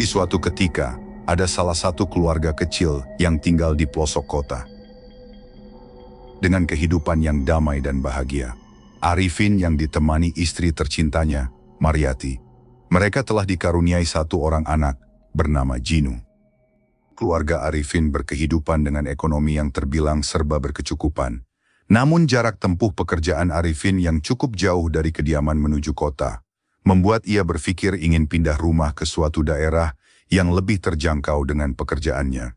suatu ketika, ada salah satu keluarga kecil yang tinggal di pelosok kota. Dengan kehidupan yang damai dan bahagia, Arifin yang ditemani istri tercintanya, Mariati. Mereka telah dikaruniai satu orang anak, bernama Jinu. Keluarga Arifin berkehidupan dengan ekonomi yang terbilang serba berkecukupan. Namun jarak tempuh pekerjaan Arifin yang cukup jauh dari kediaman menuju kota, membuat ia berpikir ingin pindah rumah ke suatu daerah yang lebih terjangkau dengan pekerjaannya.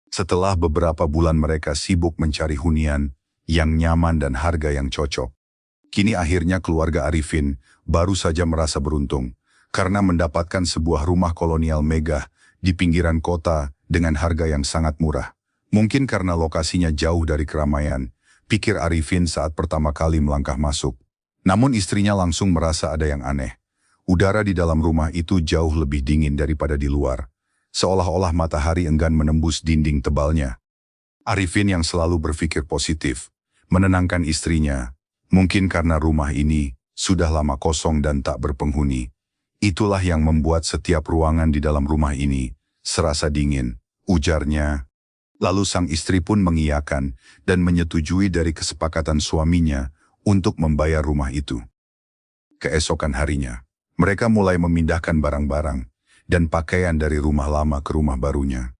Setelah beberapa bulan mereka sibuk mencari hunian yang nyaman dan harga yang cocok, kini akhirnya keluarga Arifin baru saja merasa beruntung karena mendapatkan sebuah rumah kolonial megah di pinggiran kota dengan harga yang sangat murah. Mungkin karena lokasinya jauh dari keramaian, pikir Arifin saat pertama kali melangkah masuk. Namun istrinya langsung merasa ada yang aneh. Udara di dalam rumah itu jauh lebih dingin daripada di luar. Seolah-olah matahari enggan menembus dinding tebalnya. Arifin yang selalu berpikir positif, menenangkan istrinya. Mungkin karena rumah ini sudah lama kosong dan tak berpenghuni. Itulah yang membuat setiap ruangan di dalam rumah ini serasa dingin, ujarnya. Lalu sang istri pun mengiyakan dan menyetujui dari kesepakatan suaminya untuk membayar rumah itu. Keesokan harinya, mereka mulai memindahkan barang-barang dan pakaian dari rumah lama ke rumah barunya.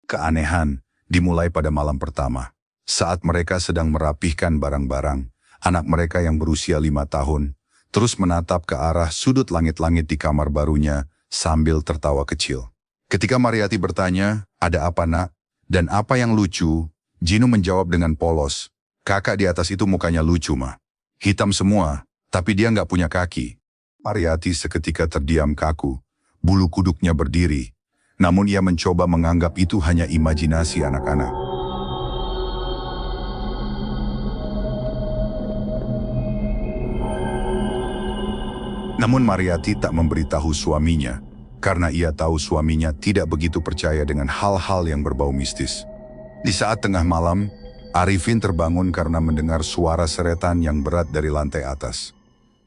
Keanehan dimulai pada malam pertama. Saat mereka sedang merapihkan barang-barang, anak mereka yang berusia 5 tahun terus menatap ke arah sudut langit-langit di kamar barunya sambil tertawa kecil. Ketika Mariati bertanya, "Ada apa, Nak? Dan apa yang lucu?" Jinu menjawab dengan polos, "Kakak di atas itu mukanya lucu, Ma. Hitam semua, tapi dia nggak punya kaki." Mariati seketika terdiam kaku. Bulu kuduknya berdiri, namun ia mencoba menganggap itu hanya imajinasi anak-anak. Namun Mariati tak memberitahu suaminya, karena ia tahu suaminya tidak begitu percaya dengan hal-hal yang berbau mistis. Di saat tengah malam, Arifin terbangun karena mendengar suara seretan yang berat dari lantai atas.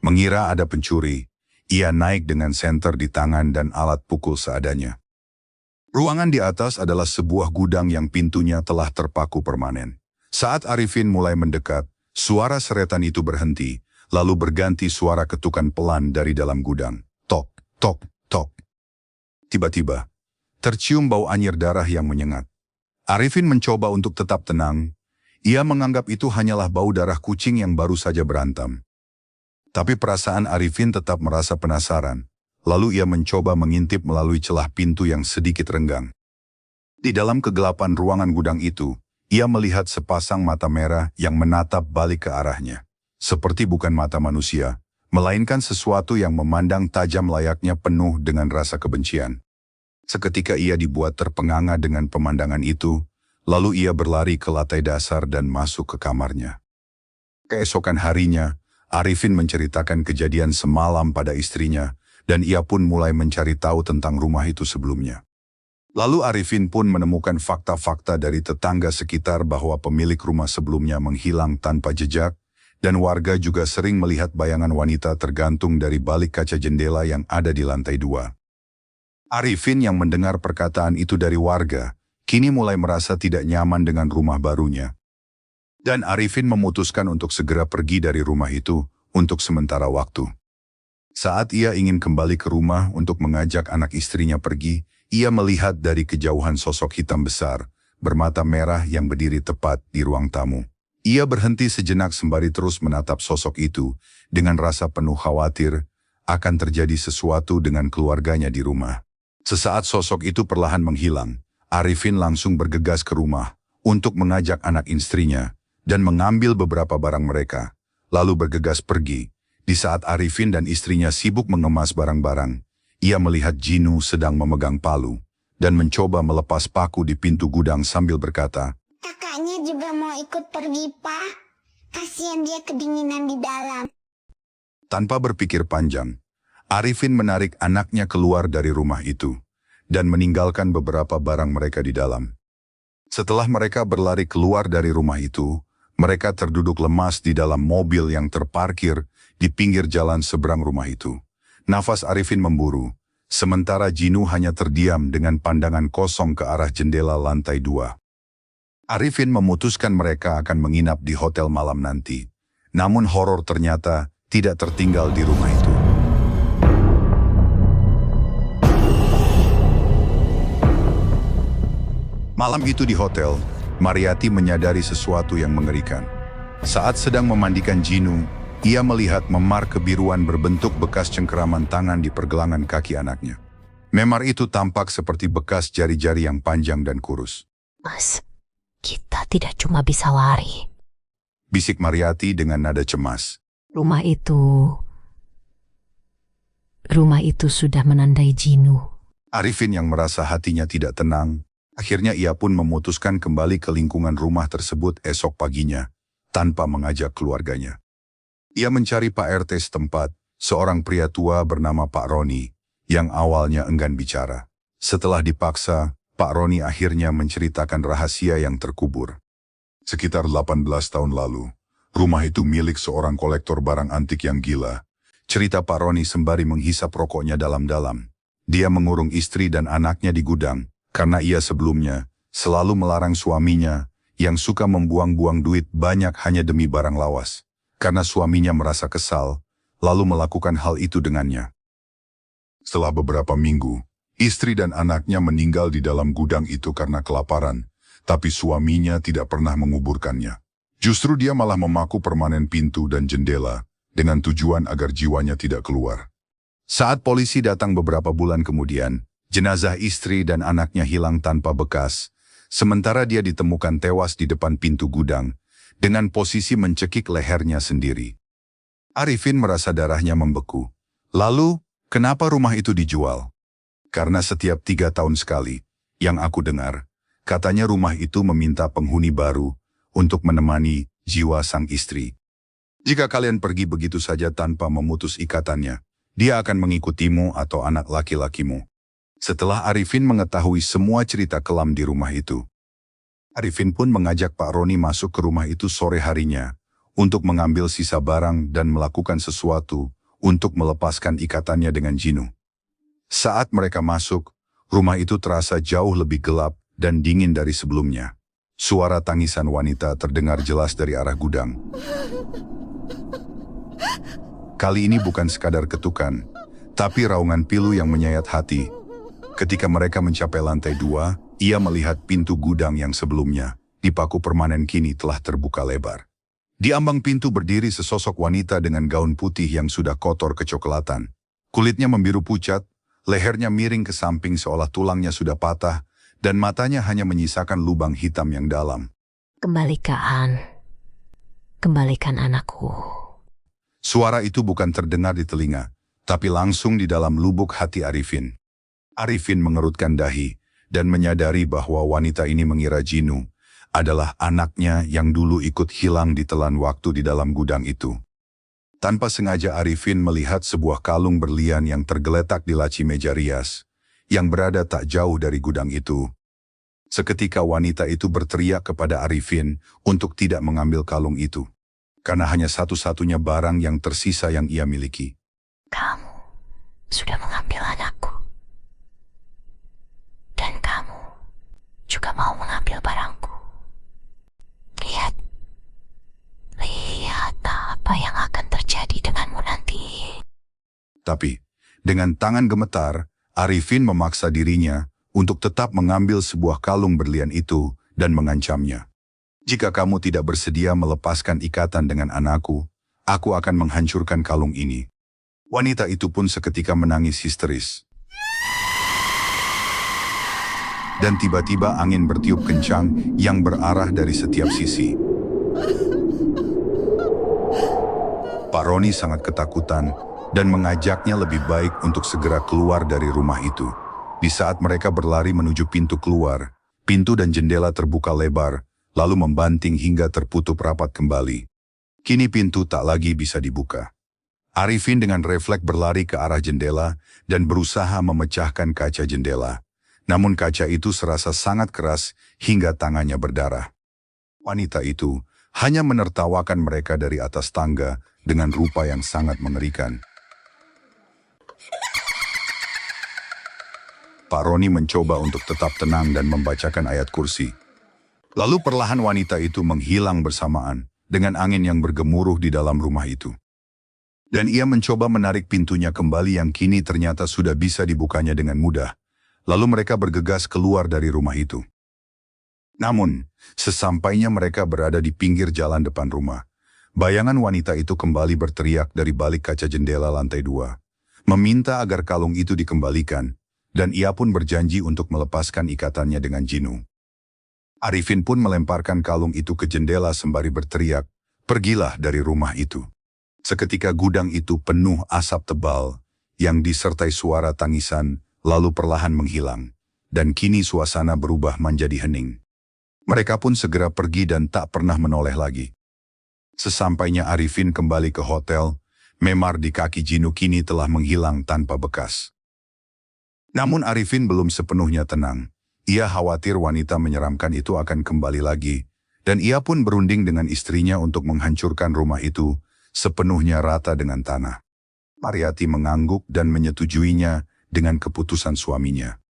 Mengira ada pencuri, ia naik dengan senter di tangan dan alat pukul seadanya. Ruangan di atas adalah sebuah gudang yang pintunya telah terpaku permanen. Saat Arifin mulai mendekat, suara seretan itu berhenti, lalu berganti suara ketukan pelan dari dalam gudang. Tok, tok, tok. Tiba-tiba, tercium bau anyir darah yang menyengat. Arifin mencoba untuk tetap tenang. Ia menganggap itu hanyalah bau darah kucing yang baru saja berantam. Tapi perasaan Arifin tetap merasa penasaran. Lalu ia mencoba mengintip melalui celah pintu yang sedikit renggang. Di dalam kegelapan ruangan gudang itu, ia melihat sepasang mata merah yang menatap balik ke arahnya. Seperti bukan mata manusia, melainkan sesuatu yang memandang tajam layaknya penuh dengan rasa kebencian. Seketika ia dibuat terpenganga dengan pemandangan itu, lalu ia berlari ke lantai dasar dan masuk ke kamarnya. Keesokan harinya, Arifin menceritakan kejadian semalam pada istrinya, dan ia pun mulai mencari tahu tentang rumah itu sebelumnya. Lalu Arifin pun menemukan fakta-fakta dari tetangga sekitar bahwa pemilik rumah sebelumnya menghilang tanpa jejak, dan warga juga sering melihat bayangan wanita tergantung dari balik kaca jendela yang ada di lantai 2. Arifin yang mendengar perkataan itu dari warga, kini mulai merasa tidak nyaman dengan rumah barunya. Dan Arifin memutuskan untuk segera pergi dari rumah itu untuk sementara waktu. Saat ia ingin kembali ke rumah untuk mengajak anak istrinya pergi, ia melihat dari kejauhan sosok hitam besar, bermata merah yang berdiri tepat di ruang tamu. Ia berhenti sejenak sembari terus menatap sosok itu, dengan rasa penuh khawatir akan terjadi sesuatu dengan keluarganya di rumah. Sesaat sosok itu perlahan menghilang, Arifin langsung bergegas ke rumah untuk mengajak anak istrinya dan mengambil beberapa barang mereka, lalu bergegas pergi. Di saat Arifin dan istrinya sibuk mengemas barang-barang, ia melihat Jinu sedang memegang palu dan mencoba melepas paku di pintu gudang sambil berkata, "Kakaknya juga mau ikut pergi, Pak. Kasihan dia kedinginan di dalam." Tanpa berpikir panjang, Arifin menarik anaknya keluar dari rumah itu dan meninggalkan beberapa barang mereka di dalam. Setelah mereka berlari keluar dari rumah itu, mereka terduduk lemas di dalam mobil yang terparkir di pinggir jalan seberang rumah itu. Nafas Arifin memburu, Sementara Jinu hanya terdiam dengan pandangan kosong ke arah jendela lantai 2. Arifin memutuskan mereka akan menginap di hotel malam nanti. Namun horor ternyata tidak tertinggal di rumah itu. Malam itu di hotel, Mariati menyadari sesuatu yang mengerikan. Saat sedang memandikan Jinu, ia melihat memar kebiruan berbentuk bekas cengkeraman tangan di pergelangan kaki anaknya. Memar itu tampak seperti bekas jari-jari yang panjang dan kurus. Mas, kita tidak cuma bisa lari. Bisik Mariati dengan nada cemas. Rumah itu sudah menandai Jinu. Arifin yang merasa hatinya tidak tenang, akhirnya ia pun memutuskan kembali ke lingkungan rumah tersebut esok paginya, tanpa mengajak keluarganya. Ia mencari Pak RT setempat, seorang pria tua bernama Pak Roni, yang awalnya enggan bicara. Setelah dipaksa, Pak Roni akhirnya menceritakan rahasia yang terkubur. Sekitar 18 tahun lalu, rumah itu milik seorang kolektor barang antik yang gila. Cerita Pak Roni sembari menghisap rokoknya dalam-dalam. Dia mengurung istri dan anaknya di gudang, karena ia sebelumnya selalu melarang suaminya yang suka membuang-buang duit banyak hanya demi barang lawas. Karena suaminya merasa kesal, lalu melakukan hal itu dengannya. Setelah beberapa minggu, istri dan anaknya meninggal di dalam gudang itu karena kelaparan, tapi suaminya tidak pernah menguburkannya. Justru dia malah memaku permanen pintu dan jendela, dengan tujuan agar jiwanya tidak keluar. Saat polisi datang beberapa bulan kemudian, jenazah istri dan anaknya hilang tanpa bekas, sementara dia ditemukan tewas di depan pintu gudang, dengan posisi mencekik lehernya sendiri. Arifin merasa darahnya membeku. Lalu, kenapa rumah itu dijual? Karena setiap 3 tahun sekali, yang aku dengar, katanya rumah itu meminta penghuni baru untuk menemani jiwa sang istri. Jika kalian pergi begitu saja tanpa memutus ikatannya, dia akan mengikutimu atau anak laki-lakimu. Setelah Arifin mengetahui semua cerita kelam di rumah itu, Arifin pun mengajak Pak Roni masuk ke rumah itu sore harinya untuk mengambil sisa barang dan melakukan sesuatu untuk melepaskan ikatannya dengan Jinu. Saat mereka masuk, rumah itu terasa jauh lebih gelap dan dingin dari sebelumnya. Suara tangisan wanita terdengar jelas dari arah gudang. Kali ini bukan sekadar ketukan, tapi raungan pilu yang menyayat hati. Ketika mereka mencapai lantai 2, ia melihat pintu gudang yang sebelumnya dipaku permanen kini telah terbuka lebar. Di ambang pintu berdiri sesosok wanita dengan gaun putih yang sudah kotor kecoklatan. Kulitnya membiru pucat, lehernya miring ke samping seolah tulangnya sudah patah, dan matanya hanya menyisakan lubang hitam yang dalam. Kembalikan anakku. Suara itu bukan terdengar di telinga, tapi langsung di dalam lubuk hati Arifin. Arifin mengerutkan dahi dan menyadari bahwa wanita ini mengira Jinu adalah anaknya yang dulu ikut hilang ditelan waktu di dalam gudang itu. Tanpa sengaja Arifin melihat sebuah kalung berlian yang tergeletak di laci meja rias, yang berada tak jauh dari gudang itu. Seketika wanita itu berteriak kepada Arifin untuk tidak mengambil kalung itu, karena hanya satu-satunya barang yang tersisa yang ia miliki. Kamu sudah mengambil anakku. Dan kamu juga mau mengambil barangku. Lihat apa yang akan terjadi denganmu nanti. Tapi, dengan tangan gemetar, Arifin memaksa dirinya untuk tetap mengambil sebuah kalung berlian itu dan mengancamnya. Jika kamu tidak bersedia melepaskan ikatan dengan anakku, aku akan menghancurkan kalung ini. Wanita itu pun seketika menangis histeris. Dan tiba-tiba angin bertiup kencang yang berarah dari setiap sisi. Pak Roni sangat ketakutan dan mengajaknya lebih baik untuk segera keluar dari rumah itu. Di saat mereka berlari menuju pintu keluar, pintu dan jendela terbuka lebar, lalu membanting hingga terputup rapat kembali. Kini pintu tak lagi bisa dibuka. Arifin dengan refleks berlari ke arah jendela dan berusaha memecahkan kaca jendela. Namun kaca itu serasa sangat keras hingga tangannya berdarah. Wanita itu hanya menertawakan mereka dari atas tangga dengan rupa yang sangat mengerikan. Pak Roni mencoba untuk tetap tenang dan membacakan ayat kursi. Lalu perlahan wanita itu menghilang bersamaan dengan angin yang bergemuruh di dalam rumah itu. Dan ia mencoba menarik pintunya kembali yang kini ternyata sudah bisa dibukanya dengan mudah. Lalu mereka bergegas keluar dari rumah itu. Namun, sesampainya mereka berada di pinggir jalan depan rumah, bayangan wanita itu kembali berteriak dari balik kaca jendela lantai 2, meminta agar kalung itu dikembalikan, dan ia pun berjanji untuk melepaskan ikatannya dengan Jinu. Arifin pun melemparkan kalung itu ke jendela sembari berteriak, "Pergilah dari rumah itu." Seketika gudang itu penuh asap tebal, yang disertai suara tangisan, lalu perlahan menghilang, dan kini suasana berubah menjadi hening. Mereka pun segera pergi dan tak pernah menoleh lagi. Sesampainya Arifin kembali ke hotel, memar di kaki Jinu kini telah menghilang tanpa bekas. Namun Arifin belum sepenuhnya tenang. Ia khawatir wanita menyeramkan itu akan kembali lagi, dan ia pun berunding dengan istrinya untuk menghancurkan rumah itu sepenuhnya rata dengan tanah. Mariati mengangguk dan menyetujuinya dengan keputusan suaminya.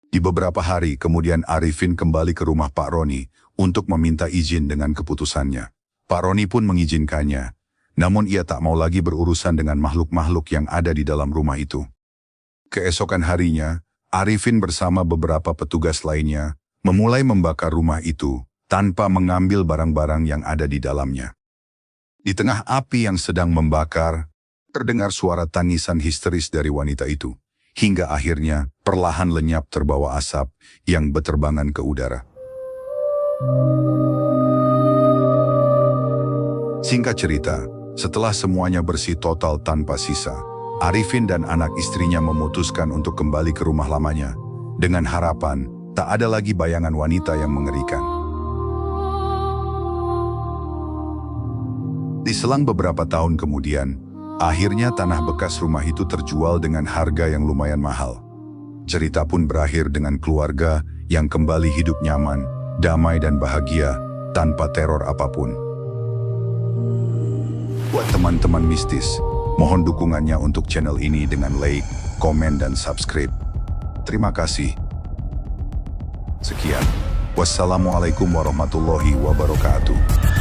Di beberapa hari kemudian Arifin kembali ke rumah Pak Roni untuk meminta izin dengan keputusannya. Pak Roni pun mengizinkannya, namun ia tak mau lagi berurusan dengan makhluk-makhluk yang ada di dalam rumah itu. Keesokan harinya, Arifin bersama beberapa petugas lainnya memulai membakar rumah itu tanpa mengambil barang-barang yang ada di dalamnya. Di tengah api yang sedang membakar, terdengar suara tangisan histeris dari wanita itu, hingga akhirnya perlahan lenyap terbawa asap yang berterbangan ke udara. Singkat cerita, setelah semuanya bersih total tanpa sisa, Arifin dan anak istrinya memutuskan untuk kembali ke rumah lamanya, dengan harapan tak ada lagi bayangan wanita yang mengerikan. Di selang beberapa tahun kemudian, akhirnya tanah bekas rumah itu terjual dengan harga yang lumayan mahal. Cerita pun berakhir dengan keluarga yang kembali hidup nyaman, damai dan bahagia, tanpa teror apapun. Buat teman-teman mistis, mohon dukungannya untuk channel ini dengan like, komen, dan subscribe. Terima kasih. Sekian. Wassalamualaikum warahmatullahi wabarakatuh.